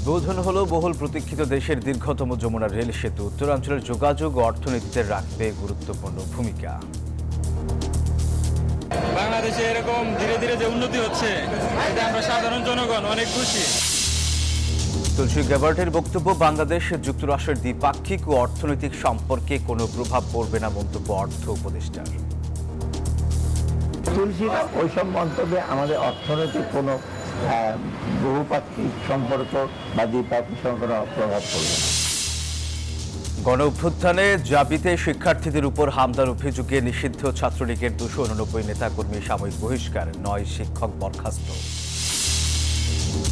উদ্বোধন হলো বহুল প্রতীক্ষিত দেশের দীর্ঘতম যমুনা রেল সেতু। উত্তরাঞ্চলের যোগাযোগ ও অর্থনীতিতে রাখবে গুরুত্বপূর্ণ ভূমিকা। বাংলাদেশে এরকম ধীরে ধীরে যে উন্নতি হচ্ছে এতে আমরা সাধারণ জনগণ অনেক খুশি। তুলসী গ্যাবার্টের বক্তব্য, বাংলাদেশ যুক্তরাষ্ট্রের দ্বিপাক্ষিক ও অর্থনৈতিক সম্পর্কে কোনো প্রভাব পড়বে না, মন্তব্য অর্থ উপদেষ্টার। তুলসীর ওইসব মন্তব্যে আমাদের অর্থনৈতিক কোনো বহুপাক্ষিক সম্পর্ক বা দ্বিপাক্ষিক সম্পর্ক প্রভাব পড়বে না। গণ অভ্যুত্থানে জাবিতে শিক্ষার্থীদের উপর হামলার অভিযোগে নিষিদ্ধ ছাত্রলীগের 289 নেতাকর্মী সাময়িক বহিষ্কার, 9 শিক্ষক বরখাস্ত।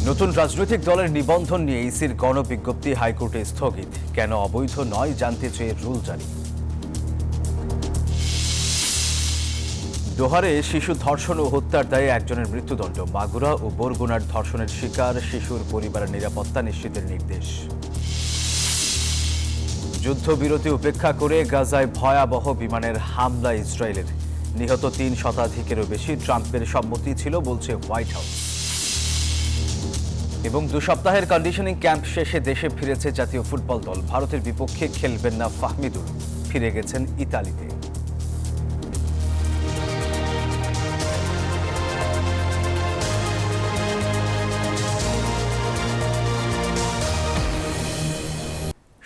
নতুন রাজনৈতিক দলের নিবন্ধন নিয়ে ইসির গণবিজ্ঞপ্তি হাইকোর্টে স্থগিত, কেন অবৈধ নয় জানতে চেয়ে রুল জারি। দোহারে শিশু ধর্ষণ ও হত্যার দায়ে একজনের মৃত্যুদণ্ড, মাগুরা ও বরগুনার ধর্ষণের শিকার শিশুর পরিবারের নিরাপত্তা নিশ্চিতের নির্দেশ। যুদ্ধবিরতি উপেক্ষা করে গাজায় ভয়াবহ বিমানের হামলা ইসরায়েলের, নিহত 3 শতাধিকেরও বেশি, ট্রাম্পের সম্মতি ছিল বলছে হোয়াইট হাউস। এবং 2 সপ্তাহের কন্ডিশনিং ক্যাম্প শেষে দেশে ফিরেছে জাতীয় ফুটবল দল। ভারতের বিপক্ষে খেলবেন না ফাহমিদুল, ফিরে গেছেন ইতালিতে।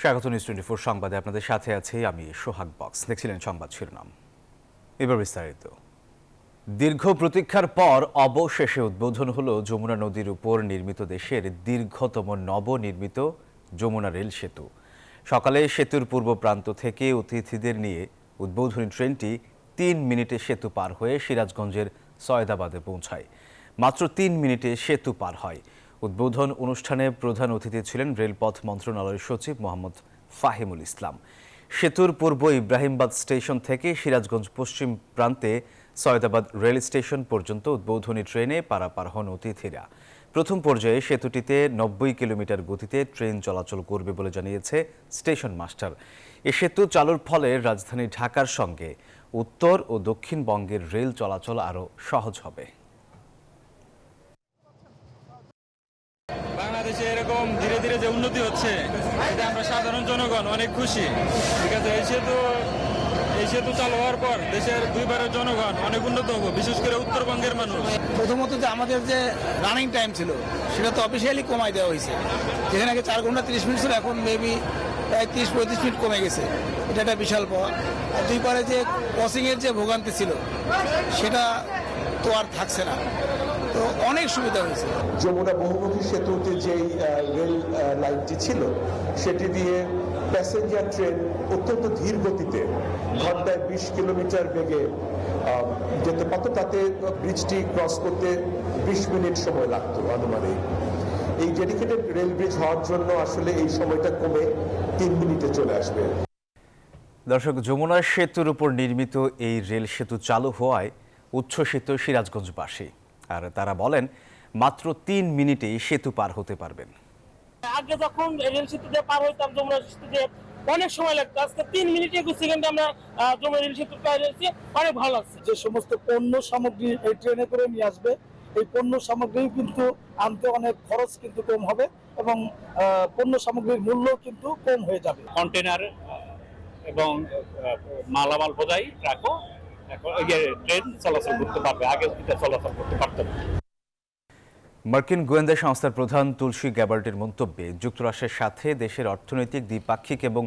স্বাগত নিউজ 24 সংবাদে আপনাদের সাথে আছি আমি সোহাগ বক্স। দেখছিলেন সংবাদ শিরোনাম, এবার বিস্তারিত। দীর্ঘ প্রতীক্ষার পর অবশেষে উদ্বোধন হলো যমুনা নদীর উপর নির্মিত দেশের দীর্ঘতম নবনির্মিত যমুনা রেল সেতু। সকালে সেতুর পূর্ব প্রান্ত থেকে অতিথিদের নিয়ে উদ্বোধনী ট্রেনটি 3 মিনিটে সেতু পার হয়ে সিরাজগঞ্জের সয়দাবাদে পৌঁছায়। মাত্র 3 মিনিটে সেতু পার হয়। উদ্বোধন অনুষ্ঠানে প্রধান অতিথি ছিলেন রেলপথ মন্ত্রণালয়ের সচিব মোহাম্মদ ফাহিমুল ইসলাম। সেতুর পূর্ব ইব্রাহিমবাদ স্টেশন থেকে সিরাজগঞ্জ পশ্চিম প্রান্তে সয়দাবাদ রেল স্টেশন পর্যন্ত উদ্বোধনী ট্রেনে পারাপার হন অতিথিরা। প্রথম পর্যায়ে সেতুটিতে 90 কিলোমিটার গতিতে ট্রেন চলাচল করবে বলে জানিয়েছে স্টেশন মাস্টার। এ সেতু চালুর ফলে রাজধানী ঢাকার সঙ্গে উত্তর ও দক্ষিণবঙ্গের রেল চলাচল আরও সহজ হবে। বাংলাদেশে এরকম ধীরে ধীরে যে উন্নতি হচ্ছে এতে আমরা সাধারণ জনগণ অনেক খুশি। ঠিক আছে, এই সেতু চালু হওয়ার পর দেশের 2 বারের জনগণ অনেক উন্নত হবে, বিশেষ করে উত্তরবঙ্গের মানুষ। প্রথমত যে আমাদের যে রানিং টাইম ছিল সেটা তো অফিসিয়ালি কমাই দেওয়া হয়েছে, যেখানে আগে 4 ঘন্টা 30 মিনিট ছিল, এখন মেবি প্রায় 30-35 মিনিট কমে গেছে। এটা একটা বিশাল পাওয়া। আর 2 পারে যে ক্রসিংয়ের যে ভোগান্তি ছিল সেটা তো আর থাকছে না, তো অনেক সুবিধা হয়েছে। যমুনা বহুমুখী সেতুতে যেই রেল লাইনটি ছিল সেটি দিয়ে প্যাসেঞ্জার ট্রেন অত্যন্ত ধীর গতিতে ঘন্টায় 20 কিলোমিটার বেগে যেতে পারত, তাতে ব্রিজটি ক্রস করতে 20 মিনিট সময় লাগতো আনুমানিক। এই ডেডিকেটেড রেল ব্রিজ হওয়ার জন্য আসলে এই সময়টা কমে 3 মিনিটে চলে আসবে। দর্শক, যমুনা সেতুর উপর নির্মিত এই রেল সেতু চালু হওয়ায় উচ্ছ্বসিত সিরাজগঞ্জবাসী। আর তারা বলেন মাত্র 3 মিনিটেই সেতু পার হতে পারবেন। আগে যখন রেল সেতুতে পার হইতাম যমুনা সেতুতে অনেক সময় লাগতো, আজকে 3 মিনিটে 2 সেকেন্ডে আমরা যমুনা রেল সেতু পার হয়েছি। অনেক ভালো লাগছে। যে সমস্ত পণ্য সামগ্রী এই ট্রেনে করে নিয়ে আসবে, এই পণ্য সামগ্রী কিন্তু আনতে অনেক খরচ কিন্তু কম হবে এবং পণ্য সামগ্রীর মূল্য কিন্তু কম হয়ে যাবে। কন্টেনার এবং মালামাল বোঝাই ট্রাকও ট্রেন চলাচল করতে পারবে, আগে চলাচল করতে পারতো না। মার্কিন গোয়েন্দা সংস্থার প্রধান তুলসী গ্যাবার্টের মন্তব্যে যুক্তরাষ্ট্রের সাথে দেশের অর্থনৈতিক দ্বিপাক্ষিক এবং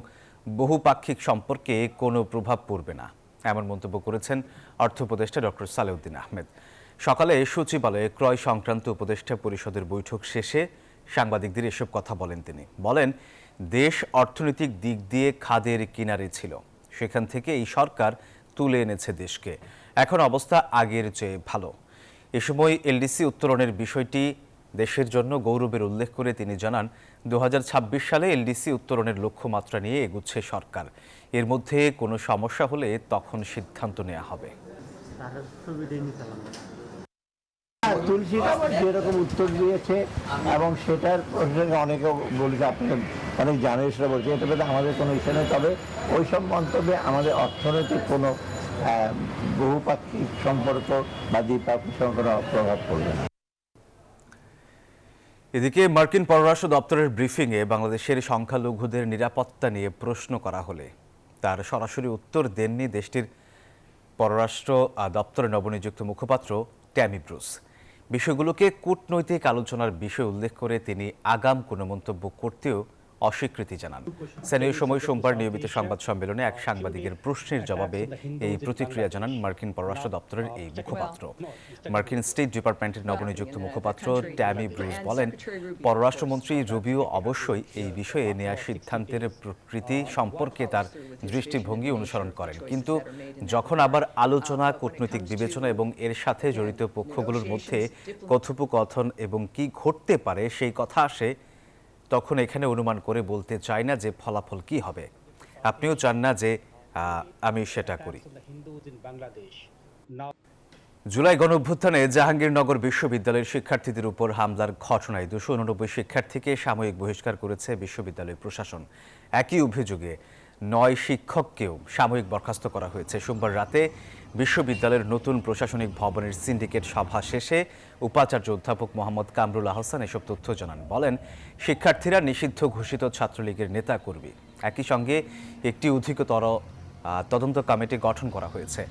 বহুপাক্ষিক সম্পর্কে কোনো প্রভাব পড়বে না, এমন মন্তব্য করেছেন অর্থ উপদেষ্টা ডক্টর সালেউদ্দিন আহমেদ। সকালে সচিবালয়ে ক্রয় সংক্রান্ত উপদেষ্টা পরিষদের বৈঠক শেষে সাংবাদিকদের এসব কথা বলেন তিনি। বলেন, দেশ অর্থনৈতিক দিক দিয়ে খাদের কিনারে ছিল, সেখান থেকে এই সরকার তুলে এনেছে দেশকে। এখন অবস্থা আগের চেয়ে ভালো। এ সময় এলডিসি উত্তোলনের বিষয়টি দেশের জন্য গৌরবের উল্লেখ করে তিনি জানান, 2026 সালে এলডিসি উত্তোলনের লক্ষ্যমাত্রা নিয়ে এগুচ্ছে সরকার। এর মধ্যে কোনো সমস্যা হলে তখন সিদ্ধান্ত নেওয়া হবে। তুলসী যেরকম উত্তর দিয়েছে এবং সেটার প্রসঙ্গে অনেকে বলেছে, আপনারা অনেক জার্নালিস্টরা বলছে, এটা পেতে আমাদের কোনো ইচ্ছা নেই। তবে ওইসব মন্তব্যে আমাদের অর্থনৈতিক কোনো বহুপাক্ষিক সম্পর্ক বা দ্বিপাক্ষিক সম্পর্ক প্রভাব পড়বে না। এদিকে মার্কিন পররাষ্ট্র দপ্তরের ব্রিফিংয়ে বাংলাদেশের সংখ্যালঘুদের নিরাপত্তা নিয়ে প্রশ্ন করা হলে তার সরাসরি উত্তর দেননি দেশটির পররাষ্ট্র দপ্তরের নবনিযুক্ত মুখপাত্র ট্যামি ব্রুস। বিষয়গুলোকে কূটনৈতিক আলোচনার বিষয় উল্লেখ করে তিনি আগাম কোনো মন্তব্য করতেও অস্বীকৃতি জানান। স্থানীয় সময় সোমবার নিয়মিত সংবাদ সম্মেলনে এক সাংবাদিকের প্রশ্নের জবাবে এই প্রতিক্রিয়া জানান মার্কিন পররাষ্ট্র দপ্তরের এই মুখপাত্র। মার্কিন স্টেট ডিপার্টমেন্টের নবনিযুক্ত মুখপাত্র ট্যামি ব্রুস বলেন, পররাষ্ট্রমন্ত্রী রুবিও অবশ্যই এই বিষয়ে নেওয়া সিদ্ধান্তের প্রকৃতি সম্পর্কে তার দৃষ্টিভঙ্গি অনুসরণ করেন, কিন্তু যখন আবার আলোচনা, কূটনৈতিক বিবেচনা এবং এর সাথে জড়িত পক্ষগুলোর মধ্যে কথোপকথন এবং কি ঘটতে পারে সেই কথা আসে, তখন এখানে অনুমান করে বলতে চাই না যে ফলাফল কি হবে। আপনিও চান না যে আমি সেটা করি। জুলাই গণঅভ্যুত্থানে জাহাঙ্গীরনগর বিশ্ববিদ্যালয়ের শিক্ষার্থীদের উপর হামলার ঘটনায় 289 শিক্ষার্থীকে সাময়িক বহিষ্কার করেছে বিশ্ববিদ্যালয় প্রশাসন। একই অভিযোগে 9 শিক্ষককেও সাময়িক বরখাস্ত করা হয়েছে। সোমবার রাতে বিশ্ববিদ্যালয়ের নতুন প্রশাসনিক ভবনের সিন্ডিকেট সভা শেষে উপাচার্য অধ্যাপক মোহাম্মদ কামরুল আহসান এসব তথ্য জানান। বলেন, শিক্ষার্থীরা নিষিদ্ধ ঘোষিত ছাত্রলীগের নেতাকর্মী। একই সঙ্গে একটি অধিকতর তদন্ত কমিটি গঠন করা হয়েছে।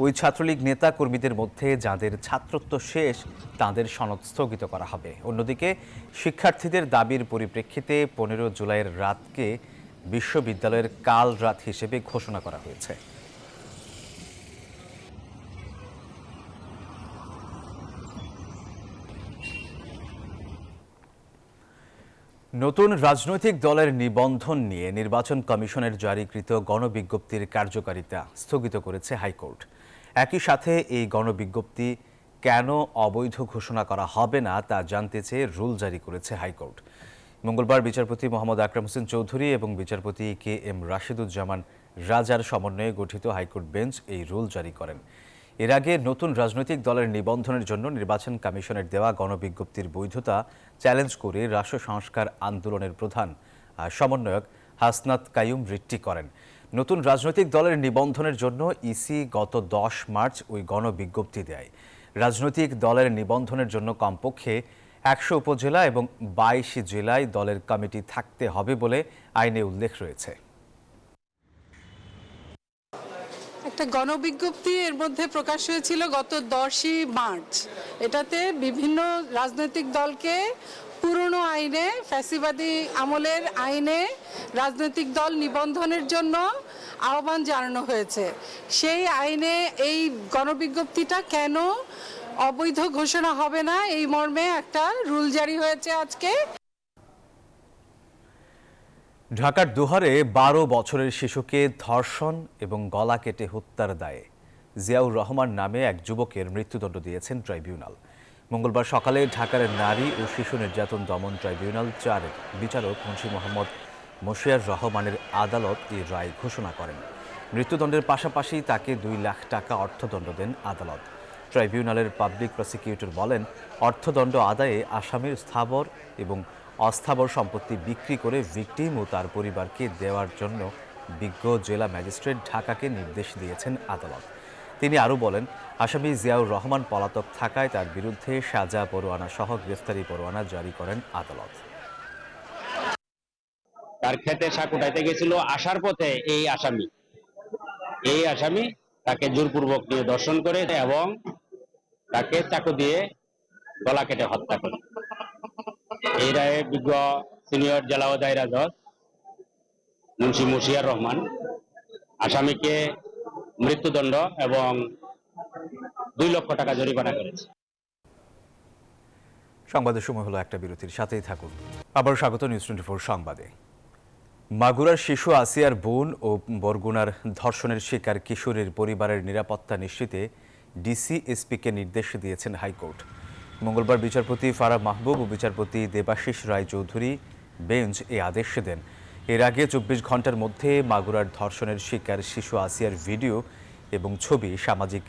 ওই ছাত্রলীগ নেতা কর্মীদের মধ্যে যাদের ছাত্রত্ব শেষ তাদের সনদ স্থগিত করা হবে। অন্যদিকে শিক্ষার্থীদের দাবির পরিপ্রেক্ষিতে 15 জুলাইয়ের রাতকে বিশ্ববিদ্যালয়ের কাল রাত হিসেবে ঘোষণা করা হয়েছে। নতুন রাজনৈতিক দলের নিবন্ধন নিয়ে নির্বাচন কমিশনের জারিকৃত গণবিজ্ঞপ্তির কার্যকারিতা স্থগিত করেছে হাইকোর্ট। একই সাথে এই গণবিজ্ঞপ্তি কেন অবৈধ ঘোষণা করা হবে না তা জানতে চেয়ে রুল জারি করেছে হাইকোর্ট। মঙ্গলবার বিচারপতি মোহাম্মদ আকরাম হোসেন চৌধুরী এবং বিচারপতি KM রাশিদুজ্জামান রাজার সমন্বয়ে গঠিত হাইকোর্ট বেঞ্চ এই রুল জারি করেন। এর আগে নতুন রাজনৈতিক দলের নিবন্ধনের জন্য নির্বাচন কমিশনের দেওয়া গণবিজ্ঞপ্তির বৈধতা চ্যালেঞ্জ করে রাষ্ট্র সংস্কার আন্দোলনের প্রধান সমন্বয়ক হাসনাত কাইয়ুম রিটটি করেন। নতুন রাজনৈতিক দলের নিবন্ধনের জন্য ইসি গত 10 মার্চ ওই গণবিজ্ঞপ্তি দেয়। রাজনৈতিক দলের নিবন্ধনের জন্য কমপক্ষে 100 উপজেলা এবং 22 জেলায় দলের কমিটি থাকতে হবে বলে আইনে উল্লেখ রয়েছে। একটা গণবিজ্ঞপ্তি এর মধ্যে প্রকাশ হয়েছিল গত 10ই মার্চ। এটাতে বিভিন্ন রাজনৈতিক দলকে পুরনো আইনে, ফ্যাসিবাদী আমলের আইনে রাজনৈতিক দল নিবন্ধনের জন্য আহ্বান জানানো হয়েছে। সেই আইনে এই গণবিজ্ঞপ্তিটা কেন অবৈধ ঘোষণা হবে না এই মর্মে একটা রুল জারি হয়েছে আজকে। ঢাকার দোহারে 12 বছরের শিশুকে ধর্ষণ এবং গলা কেটে হত্যার দায়ে জিয়াউর রহমান নামে এক যুবকের মৃত্যুদণ্ড দিয়েছেন ট্রাইব্যুনাল। মঙ্গলবার সকালে ঢাকার নারী ও শিশু নির্যাতন দমন ট্রাইব্যুনাল 4 বিচারক মুন্সি মোহাম্মদ মশিয়ার রহমানের আদালত এই রায় ঘোষণা করেন। মৃত্যুদণ্ডের পাশাপাশি তাকে 2 লাখ টাকা অর্থদণ্ড দেন আদালত। ট্রাইব্যুনালের পাবলিক প্রসিকিউটর বলেন, অর্থদণ্ড আদায়ে আসামির স্থাবর এবং অস্থাবর সম্পত্তি বিক্রি করে ভিকটিম ও তার পরিবারকে দেওয়ার জন্য বিজ্ঞ জেলা ম্যাজিস্ট্রেট ঢাকাকে নির্দেশ দিয়েছেন আদালত। তিনি আরও বলেন, আসামি জিয়াউর রহমান পলাতক থাকায় তার বিরুদ্ধে সাজা পরোয়ানা সহ গ্রেফতারি পরোয়ানা জারি করেন আদালত। তার ক্ষেতে সাকুটাইতে গেছিল, আসার পথে এই আসামি তাকে জোরপূর্বক নিয়ে দর্শন করে এবং তাকে চাকু দিয়ে গলা কেটে হত্যা করে। এই রায়ে বিজ্ঞ সিনিয়র জেলা ও দায়রা জজ মুন্সি মশিয়ার রহমান আসামিকে মৃত্যুদণ্ড এবং 2 লক্ষ টাকা জরিমানা করেছে। সংবাদের সময় হলো একটা বিরতির, সাথেই থাকুন। আবার স্বাগত নিউজ 24 সংবাদে। মাগুরার শিশু আসিয়ার বোন ও বরগুনার ধর্ষণের শিকার কিশোরীর পরিবারের নিরাপত্তা নিশ্চিতে ডিসি-এসপিকে নির্দেশ দিয়েছেন হাইকোর্ট। মঙ্গলবার বিচারপতি ফারাহ মাহবুব ও বিচারপতি দেবাশিস রায় চৌধুরী বেঞ্চ এই আদেশ দেন। এর আগে 24 ঘন্টার মধ্যে মাগুরার ধর্ষণের শিকার শিশু আসিয়ার ভিডিও এবং ছবি সামাজিক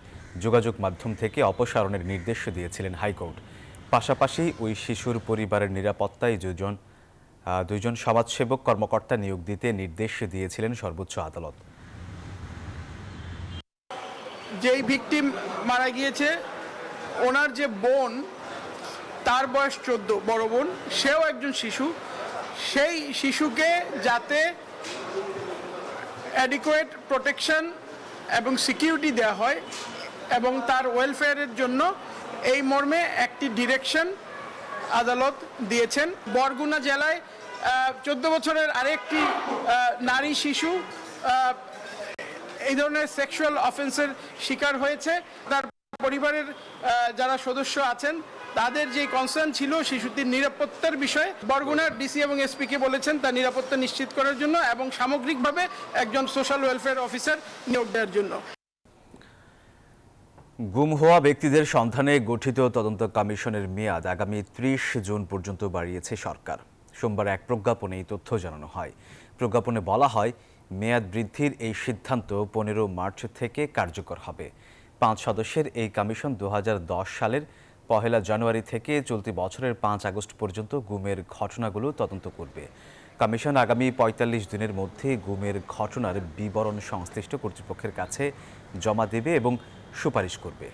যোগাযোগ মাধ্যম থেকে অপসারণের নির্দেশ দিয়েছিলেন হাইকোর্ট। পাশাপাশি ওই শিশুর পরিবারের নিরাপত্তায় দুইজন সমাজসেবক কর্মকর্তা নিয়োগ দিতে নির্দেশ দিয়েছিলেন সর্বোচ্চ আদালত। যেই ভিকটিম মারা গিয়েছে ওনার যে বোন তার বয়স 14, বড় বোন, সেও একজন শিশু। সেই শিশুকে যাতে অ্যাডিকুয়েট প্রোটেকশন এবং সিকিউরিটি দেওয়া হয় এবং তার ওয়েলফেয়ারের জন্য এই মর্মে একটি ডিরেকশন আদালত দিয়েছেন। বরগুনা জেলায় 14 বছরের আরেকটি নারী শিশু এই ধরনের সেক্সুয়াল অফেন্সের শিকার হয়েছে। তার পরিবারের যারা সদস্য আছেন তাদের যে কনসার্ন ছিল শিশুটির নিরাপত্তার বিষয়ে, বরগুনার ডিসি এবং এসপিকে বলেছেন তার নিরাপত্তা নিশ্চিত করার জন্য এবং সামগ্রিকভাবে একজন সোশ্যাল ওয়েলফেয়ার অফিসার নিয়োগ দেওয়ার জন্য। গুম হওয়া ব্যক্তিদের সন্ধানে গঠিত তদন্ত কমিশনের মেয়াদ আগামী 30 জুন পর্যন্ত বাড়িয়েছে সরকার। সোমবার এক প্রজ্ঞাপনে এই তথ্য জানানো হয়। প্রজ্ঞাপনে বলা হয়, মেয়াদ বৃদ্ধির এই সিদ্ধান্ত 15 মার্চ থেকে কার্যকর হবে। 5 সদস্যের এই কমিশন 2010 সালের 1 জানুয়ারি থেকে চলতি বছরের 5 আগস্ট পর্যন্ত গুমের ঘটনাগুলো তদন্ত করবে। কমিশন আগামী 45 দিনের মধ্যে গুমের ঘটনার বিবরণ সংশ্লিষ্ট কর্তৃপক্ষের কাছে জমা দেবে এবং সুপারিশ করবে।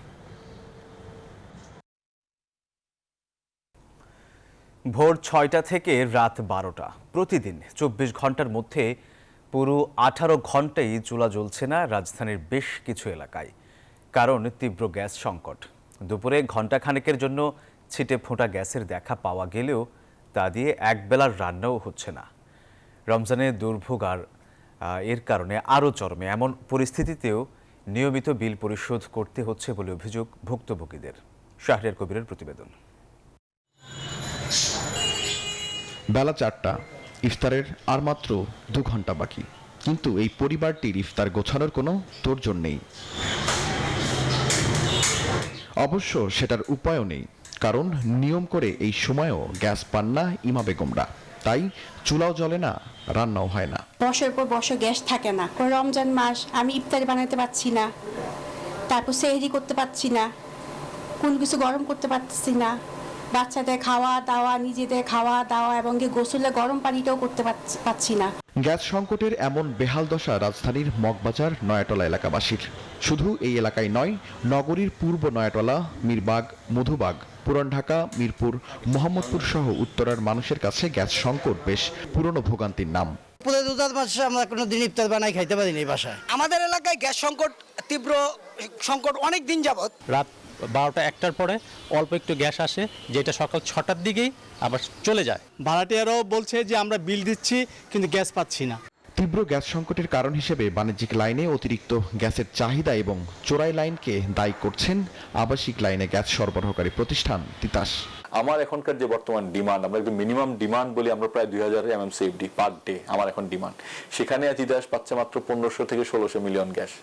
ভোর 6টা থেকে রাত 12টা প্রতিদিন 24 ঘন্টার মধ্যে পুরো 18 ঘন্টাই চুলা জ্বলছে না রাজধানীর বেশ কিছু এলাকায়। কারণ তীব্র গ্যাস সংকট। দুপুরে ঘণ্টাখানেকের জন্য ছিটে ফোঁটা গ্যাসের দেখা পাওয়া গেলেও তা দিয়ে একবেলার রান্নাও হচ্ছে না। রমজানের দুর্ভোগ আর এর কারণে আরও চরমে। এমন পরিস্থিতিতেও নিয়মিত বিল পরিশোধ করতে হচ্ছে বলে অভিযোগ ভুক্তভোগীদের। শাহরিয়ার কবিরের প্রতিবেদন। বেলা 4টা, ইফতারের আর মাত্র 2 ঘন্টা বাকি, কিন্তু এই পরিবারটির ইফতার গোছানোর কোনো তোড়জোড় নেই। অবশ্য সেটার উপায়ও নেই, কারণ নিয়ম করে এই সময়ও গ্যাস পান না ইমা বেগমরা। তাই চুলাও জ্বলে না, রান্নাও হয় না। বছরের পর বছর গ্যাস থাকে না। রমজান মাস, আমি ইফতারি বানাতে পারছি না, তারপর সেহরি করতে পারছি না, কোন কিছু গরম করতে পারছি না। বাচ্চাদের খাওয়া দাওয়া, নিজেদের খাওয়া দাওয়া এবং গোসলে গরম পানিটাও করতে পারছি না। গ্যাস সংকটের এমন বেহাল দশা রাজধানীর মগবাজার নয়াটলা এলাকাবাসীর। শুধু এই এলাকায় নয়, নগরীর পূর্ব নয়াটলা, মিরবাগ, মধুবাগ, পুরান ঢাকা, মিরপুর, মোহাম্মদপুর সহ উত্তরার মানুষের কাছে গ্যাস সংকট বেশ পুরনো ভোগান্তির নাম। আমরা কোনোদিন ইফতার বানাই খাইতে পারিনি এই বাসায়। আমাদের এলাকায় গ্যাস সংকট, তীব্র সংকট অনেক দিন যাবত। রাত 12টা 1টার পরে অল্প একটু গ্যাস আসে, যেটা সকাল 6টার দিকেই আবার চলে যায়। ভাড়াটিয়ারাও বলছে যে আমরা বিল দিচ্ছি কিন্তু গ্যাস পাচ্ছি না। তীব্র গ্যাস সংকটের কারণ হিসেবে বাণিজ্যিক লাইনে অতিরিক্ত গ্যাসের চাহিদা এবং চোরাই লাইনকে দায়ী করছেন আবাসিক লাইনে গ্যাস সরবরাহকারী প্রতিষ্ঠান তিতাস। আমার এখনকার যে বর্তমান ডিমান্ড, আমরা একটু মিনিমাম ডিমান্ড বলি, আমরা প্রায় 2000 MMCFD পার ডে আমার এখন ডিমান্ড। সেখানে তিতাস পাচ্ছে মাত্র 1500 থেকে 1600 মিলিয়ন গ্যাস।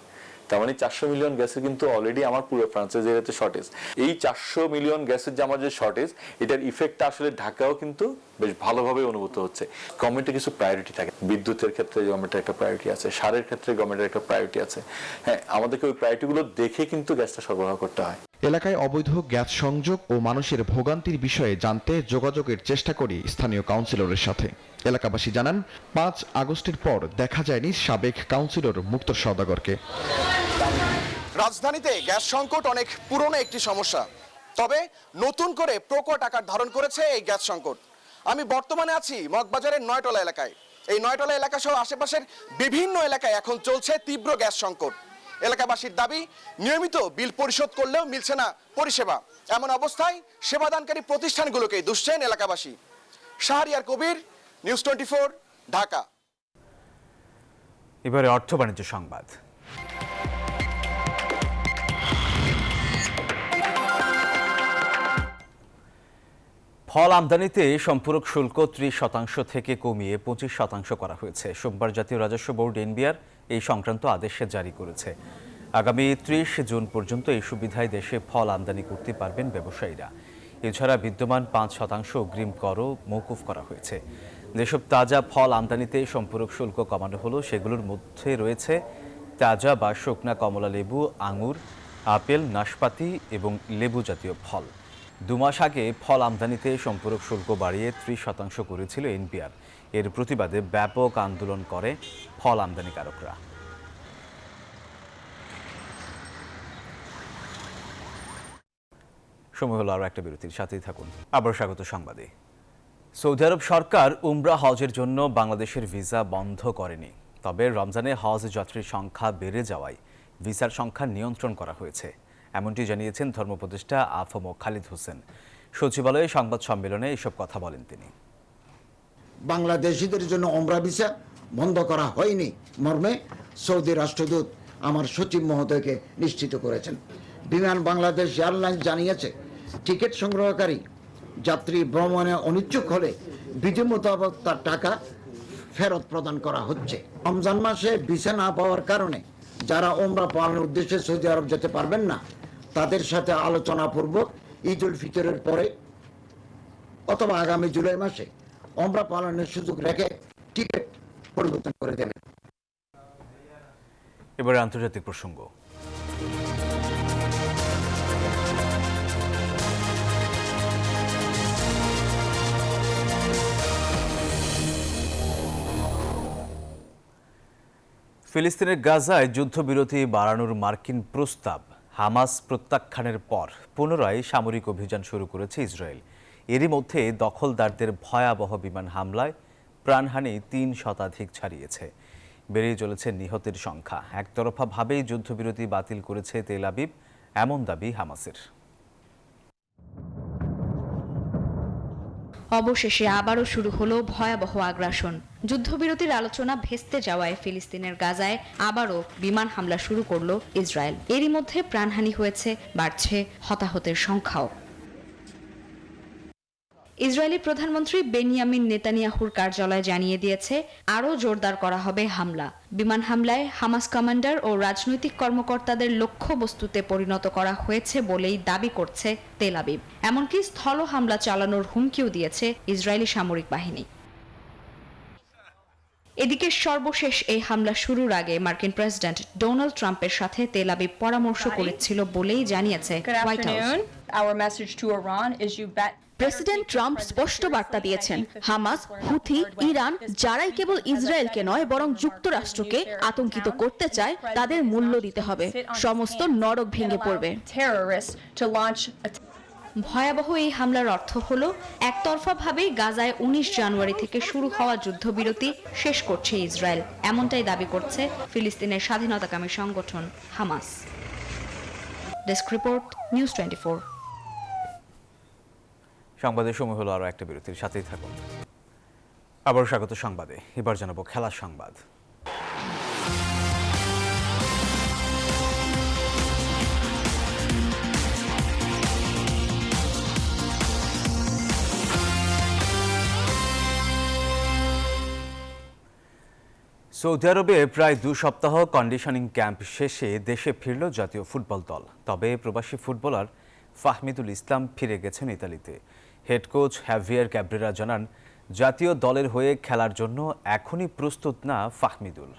তার মানে 400 মিলিয়ন গ্যাসের কিন্তু অলরেডি আমার পুরো ফ্রান্সের জায়গাতে শর্টেজ। এই 400 মিলিয়ন গ্যাসের যে আমার যে শর্টেজ, এটার ইফেক্টটা আসলে ঢাকাও কিন্তু বেশ ভালোভাবে অনুভূত হচ্ছে। গভর্নমেন্টের কিছু প্রায়োরিটি থাকে, বিদ্যুতের ক্ষেত্রে গভর্নমেন্টের একটা প্রায়োরিটি আছে, সারের ক্ষেত্রে গভর্নমেন্টের একটা প্রায়োরিটি আছে। হ্যাঁ, আমাদেরকে ওই প্রায়োরিটিগুলো দেখে কিন্তু গ্যাসটা সরবরাহ করতে হয়। এলাকায় অবৈধ গ্যাস সংযোগ ও মানুষের ভোগান্তির বিষয়ে জানতে যোগাযোগের চেষ্টা করি স্থানীয় কাউন্সিলরের সাথে। এলাকাবাসী জানান, 5 আগস্টের পর দেখা যায়নি সাবেক কাউন্সিলর মুক্ত সওদাগরকে। রাজধানীতে গ্যাস সংকট অনেক পুরনো একটি সমস্যা, তবে নতুন করে প্রকট আকার ধারণ করেছে এই গ্যাস সংকট। আমি বর্তমানে আছি মগবাজারের নয়টলা এলাকায়। এই নয়টলা এলাকা সহ আশেপাশের বিভিন্ন এলাকায় এখন চলছে তীব্র গ্যাস সংকট। এলাকাবাসীর দাবি, নিয়মিত বিল পরিশোধ করলেও মিলছে না পরিষেবা। এমন অবস্থায় সেবাদানকারী প্রতিষ্ঠানগুলোকে দুষছেন এলাকাবাসী। শাহরিয়ার কবির, নিউজ 24, ঢাকা। এবারে অর্থ বাণিজ্য সংবাদ। ফল আমদানিতে সম্পূরক শুল্ক 30% থেকে কমিয়ে 25% করা হয়েছে। সোমবার জাতীয় রাজস্ব বোর্ড এনবিআর এই সংক্রান্ত আদেশ জারি করেছে। আগামী 30 জুন পর্যন্ত এই সুবিধায় দেশে ফল আমদানি করতে পারবেন ব্যবসায়ীরা। এছাড়া বিদ্যমান 5% অগ্রিম করও মওকুফ করা হয়েছে। যেসব তাজা ফল আমদানিতে সম্পূরক শুল্ক কমানো হলো, সেগুলোর মধ্যে রয়েছে তাজা বা শুকনা কমলা লেবু, আঙুর, আপেল, নাশপাতি এবং লেবু জাতীয় ফল। 2 মাস আগে ফল আমদানিতে সম্পূরক শুল্ক বাড়িয়ে 30% করেছিল এনবিআর। এর প্রতিবাদে ব্যাপক আন্দোলন করে ফল আমদানিকারকরা। সময় হলো আরও একটা বিরতির, সাথেই থাকুন। আবার স্বাগত সংবাদে। সৌদি আরব সরকার উমরা হজের জন্য বাংলাদেশের ভিসা বন্ধ করেনি, তবে রমজানে হজ যাত্রীর সংখ্যা বেড়ে যাওয়ায় ভিসার সংখ্যা নিয়ন্ত্রণ করা হয়েছে, এমনটি জানিয়েছেন ধর্ম উপদেষ্টা আফম খালিদ হোসেন। সচিবালয়ে সংবাদ সম্মেলনে এসব কথা বলেন তিনি। বাংলাদেশিদের জন্য ওমরা ভিসা বন্ধ করা হয়নি মর্মে সৌদি রাষ্ট্রদূত আমার সচিব মহোদয়কে নিশ্চিত করেছেন। বিমান বাংলাদেশ এয়ারলাইন্স জানিয়েছে, টিকিট সংগ্রহকারী যাত্রী ভ্রমণে অনিচ্ছুক হলে বিধি মোতাবেক তার টাকা ফেরত প্রদান করা হচ্ছে। রমজান মাসে ভিসা না পাওয়ার কারণে যারা ওমরা পালনের উদ্দেশ্যে সৌদি আরব যেতে পারবেন না, তাদের সাথে আলোচনাপূর্বক ঈদ উল ফিতরের পরে অথবা আগামী জুলাই মাসে ওমরা পালনের সুযোগ রেখে টিকিট পরিবর্তন করে দেবেন। এবারে আন্তর্জাতিক প্রসঙ্গ। ফিলিস্তিনের গাজায় যুদ্ধবিরতি বাড়ানোর মার্কিন প্রস্তাব হামাস প্রত্যাখ্যানের পর পুনরায় সামরিক অভিযান শুরু করেছে ইসরায়েল। এরই মধ্যে দখলদারদের ভয়াবহ বিমান হামলায় প্রাণহানি ৩ শতাধিক ছাড়িয়েছে। বেড়েই চলেছে নিহতের সংখ্যা। একতরফাভাবেই যুদ্ধবিরতি বাতিল করেছে তেল আবিব, এমন দাবি হামাসের। অবশেষে আবারও শুরু হলো ভয়াবহ আগ্রাসন। যুদ্ধবিরতির আলোচনা ভেস্তে যাওয়ায় ফিলিস্তিনের গাজায় আবারও বিমান হামলা শুরু করলো ইসরায়েল। এরই মধ্যে প্রাণহানি হয়েছে, বাড়ছে হতাহতের সংখ্যাও। ইসরায়েলি প্রধানমন্ত্রী বেনিয়ামিন নেতানিয়াহুর কার্যালয় জানিয়ে দিয়েছে, আরও জোরদার করা হবে হামলা। বিমান হামলায় হামাস কমান্ডার ও রাজনৈতিক কর্মকর্তাদের লক্ষ্যবস্তুতে পরিণত করা হয়েছে বলেই দাবি করছে তেল আবিব। এমনকি স্থল হামলা চালানোর হুমকিও দিয়েছে ইসরায়েলি সামরিক বাহিনী। এদিকে সর্বশেষ এই হামলা শুরুর আগে মার্কিন প্রেসিডেন্ট ডোনাল্ড ট্রাম্পের সাথে তেল আবিব পরামর্শ করেছিল বলেই জানিয়েছে হোয়াইট হাউস। প্রেসিডেন্ট ট্রাম্প স্পষ্ট বার্তা দিয়েছেন, হামাস, হুথি, ইরান যারাই কেবল ইসরায়েলকে নয় বরং যুক্তরাষ্ট্রকে আতঙ্কিত করতে চায়, তাদের মূল্য দিতে হবে। সমস্ত নরক ভেঙে পড়বে। ভয়াবহ এই হামলার অর্থ হলো একতরফাভাবেই গাজায় 19 জানুয়ারি থেকে শুরু হওয়া যুদ্ধবিরতি শেষ করছে ইসরায়েল, এমনটাই দাবি করছে ফিলিস্তিনের স্বাধীনতাকামী সংগঠন হামাস। Desk report, news 24। সংবাদের সময় হলো আরও একটা বিরতির, সাথেই থাকুন। আবার স্বাগত সংবাদে। এবার জানাবো খেলার সংবাদ। সৌদি আরবে প্রায় 2 সপ্তাহ কন্ডিশনিং ক্যাম্প শেষে দেশে ফিরল জাতীয় ফুটবল দল। তবে প্রবাসী ফুটবলার ফাহমিদুল ইসলাম ফিরে গেছেন ইতালিতে। হেড কোচ হ্যাভিয়ার ক্যাব্রেরা জানান, জাতীয় দলের হয়ে খেলার জন্য এখনই প্রস্তুত না ফাহমিদুল।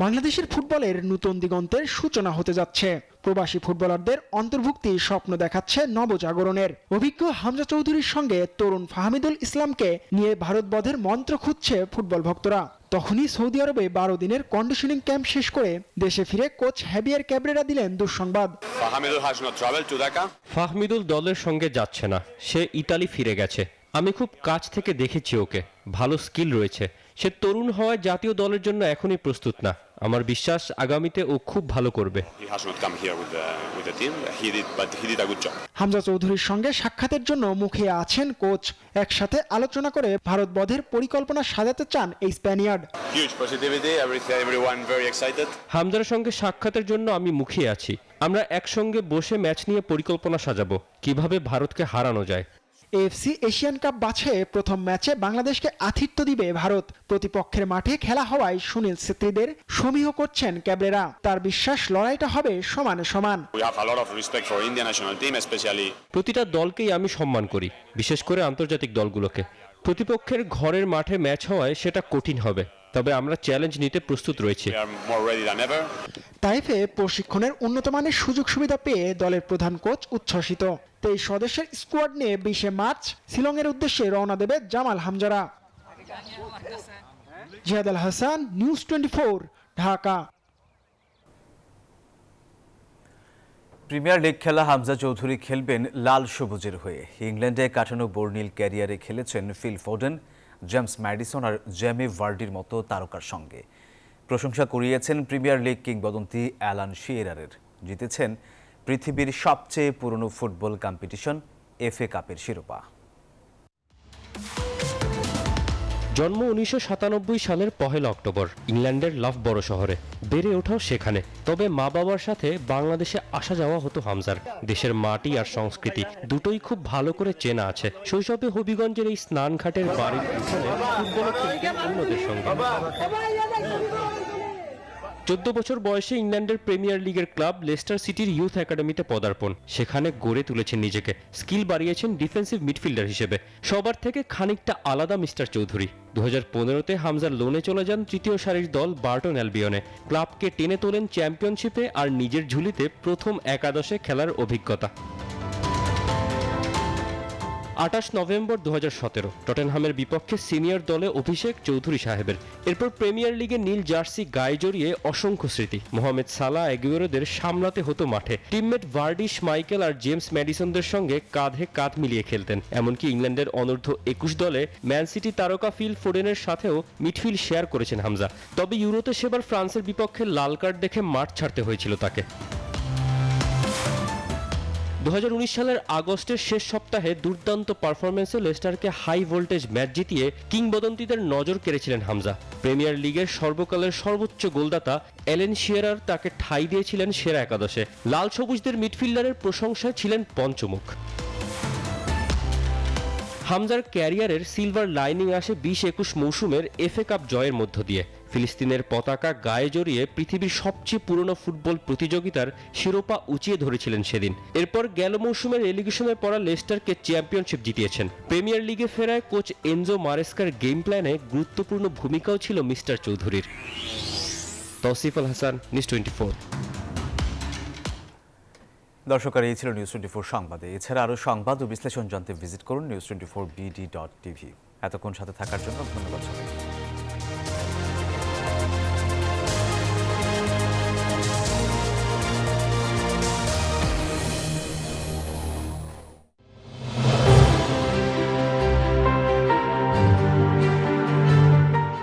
বাংলাদেশের ফুটবলের নতুন দিগন্তের সূচনা হতে যাচ্ছে। প্রবাসী ফুটবলারদের অন্তর্ভুক্তি স্বপ্ন দেখাচ্ছে নবজাগরণের। অভিজ্ঞ হামজা চৌধুরীর সঙ্গে তরুণ ফাহমিদুল ইসলামকে নিয়ে ভারতবধের মন্ত্র খুঁজছে ফুটবল ভক্তরা। তখনই সৌদি আরবে 12 দিনের কন্ডিশনিং ক্যাম্প শেষ করে দেশে ফিরে কোচ হ্যাভিয়ার ক্যাব্রেরা দিলেন দুঃসংবাদ। ফাহমিদুল দলের সঙ্গে যাচ্ছে না, সে ইতালি ফিরে গেছে। আমি খুব কাছ থেকে দেখেছি ওকে, ভালো স্কিল রয়েছে। সে তরুণ হওয়ায় জাতীয় দলের জন্য এখনই প্রস্তুত না। আমার বিশ্বাস আগামীতে ও খুব ভালো করবে। হামজা চৌধুরীর সঙ্গে সাক্ষাতের জন্য মুখিয়ে আছেন কোচ। একসাথে আলোচনা করে ভারতবধের পরিকল্পনা সাজাতে চান এই স্প্যানিয়ার্ড। হামজার সঙ্গে সাক্ষাতের জন্য আমি মুখিয়ে আছি। আমরা একসঙ্গে বসে ম্যাচ নিয়ে পরিকল্পনা সাজাবো, কিভাবে ভারতকে হারানো যায়। এএফসি এশিয়ান কাপ বাছে প্রথম ম্যাচে বাংলাদেশকে আতিথ্য দিবে ভারত। প্রতিপক্ষের মাঠে খেলা হওয়ায় সুনীল ছেত্রীদের সমীহ করছেন ক্যাব্রেরা। তার বিশ্বাস লড়াইটা হবে সমানে সমান। প্রতিটা দলকেই আমি সম্মান করি, বিশেষ করে আন্তর্জাতিক দলগুলোকে। প্রতিপক্ষের ঘরের মাঠে ম্যাচ হওয়ায় সেটা কঠিন হবে, তবে আমরা চ্যালেঞ্জ নিতে প্রস্তুত রয়েছি। তাইফে প্রশিক্ষণের উন্নত মানের সুযোগ সুবিধা পেয়ে দলের প্রধান কোচ উচ্ছ্বসিত। 23 সদস্যের স্কোয়াড নিয়ে 20 মার্চ শিলংয়ের উদ্দেশ্যে রওনা দেবে জামাল হামজারা। Jihad Al Hasan, news 24, Dhaka. Premier league খেলা হামজা চৌধুরী খেলবেন লাল সবুজের হয়ে। ইংল্যান্ডে কাটানো বর্ণিল ক্যারিয়ারে খেলেছেন ফিল ফোডেন, জেমস ম্যাডিসন আর জেমি ভার্ডির মতো তারকার সঙ্গে। প্রশংসা কুড়িয়েছেন প্রিমিয়ার লিগ কিংবদন্তি অ্যালান শিয়েরারের। জিতেছেন পৃথিবীর সবচেয়ে পুরনো ফুটবল কম্পিটিশন FA কাপের শিরোপা। জন্ম 1997 সালের 1 অক্টোবর ইংল্যান্ডের লাফবরো শহরে, বেড়ে ওঠাও সেখানে। তবে মা বাবার সাথে বাংলাদেশে আসা যাওয়া হতো হামজার। দেশের মাটি আর সংস্কৃতি দুটোই খুব ভালো করে চেনা আছে। শৈশবে হবিগঞ্জের এই স্নানঘাটের বাড়ির পিছনে ফুটবল খেলতেন অন্যদের সঙ্গে। 14 বছর বয়সে ইংল্যান্ডের প্রিমিয়ার লিগের ক্লাব লেস্টার সিটির ইউথ একাডেমিতে পদার্পণ। সেখানে গড়ে তুলেছেন নিজেকে, স্কিল বাড়িয়েছেন ডিফেন্সিভ মিডফিল্ডার হিসেবে। সবার থেকে খানিকটা আলাদা মিস্টার চৌধুরী। 2015-তে হামজার লোনে চলে যান তৃতীয় সারির দল বার্টন অ্যালবিয়নে। ক্লাবকে টেনে তোলেন চ্যাম্পিয়নশিপে আর নিজের ঝুলিতে প্রথম একাদশে খেলার অভিজ্ঞতা। 28 নভেম্বর 2017 টটেনহামের বিপক্ষে সিনিয়র দলে অভিষেক চৌধুরী সাহেবের। এরপর প্রিমিয়ার লিগে নীল জার্সি গায়ে জড়িয়ে অসংখ্য স্মৃতি। মোহামেদ সালাহ, এগুয়েরোদের সামলাতে হতো মাঠে। টিমমেট ভার্ডি, মাইকেল আর জেমস ম্যাডিসনদের সঙ্গে কাঁধে কাঁধ মিলিয়ে খেলতেন। এমনকি ইংল্যান্ডের অনূর্ধ্ব 21 দলে ম্যান সিটি তারকা ফিল ফোডেনের সাথেও মিডফিল্ড শেয়ার করেছেন হামজা। তবে ইউরোতে সেবার ফ্রান্সের বিপক্ষে লাল কার্ড দেখে মাঠ ছাড়তে হয়েছিল তাকে। 2019 সালের আগস্টের শেষ সপ্তাহে দুর্দান্ত পারফরমেন্সে লেস্টারকে হাই ভোল্টেজ ম্যাচ জিতিয়ে কিংবদন্তিদের নজর কেড়েছিলেন হামজা। প্রিমিয়ার লিগের সর্বকালের সর্বোচ্চ গোলদাতা অ্যালেন শিয়েরার তাকে ঠাঁই দিয়েছিলেন সেরা একাদশে। লাল সবুজদের মিডফিল্ডারের প্রশংসায় ছিলেন পঞ্চমুখ। হামজার ক্যারিয়ারের সিলভার লাইনিং আসে 20-21 মৌসুমের FA কাপ জয়ের মধ্য দিয়ে। ফিলিস্তিনের পতাকা গায়ে জড়িয়ে পৃথিবীর সবচেয়ে পুরনো ফুটবল প্রতিযোগিতার শিরোপা উঁচিয়ে ধরেছিলেন সেদিন। এরপর গেল মৌসুমের রেলিগেশনের পড়া লেস্টারকে চ্যাম্পিয়নশিপ জিতিয়েছেন। প্রিমিয়ার লিগে ফেরায় কোচ এনজো মারেস্কার গেম প্ল্যানে গুরুত্বপূর্ণ ভূমিকাও ছিল মিস্টার চৌধুরীর। তৌসিফ আল হাসান, নিউজ 24। দর্শক, আর এই ছিল নিউজ 24 সংবাদে। এছাড়া আরও সংবাদ ও বিশ্লেষণ জানতে ভিজিট করুন news24bd.tv। এতক্ষণ সাথে থাকার জন্য ধন্যবাদ সবাইকে।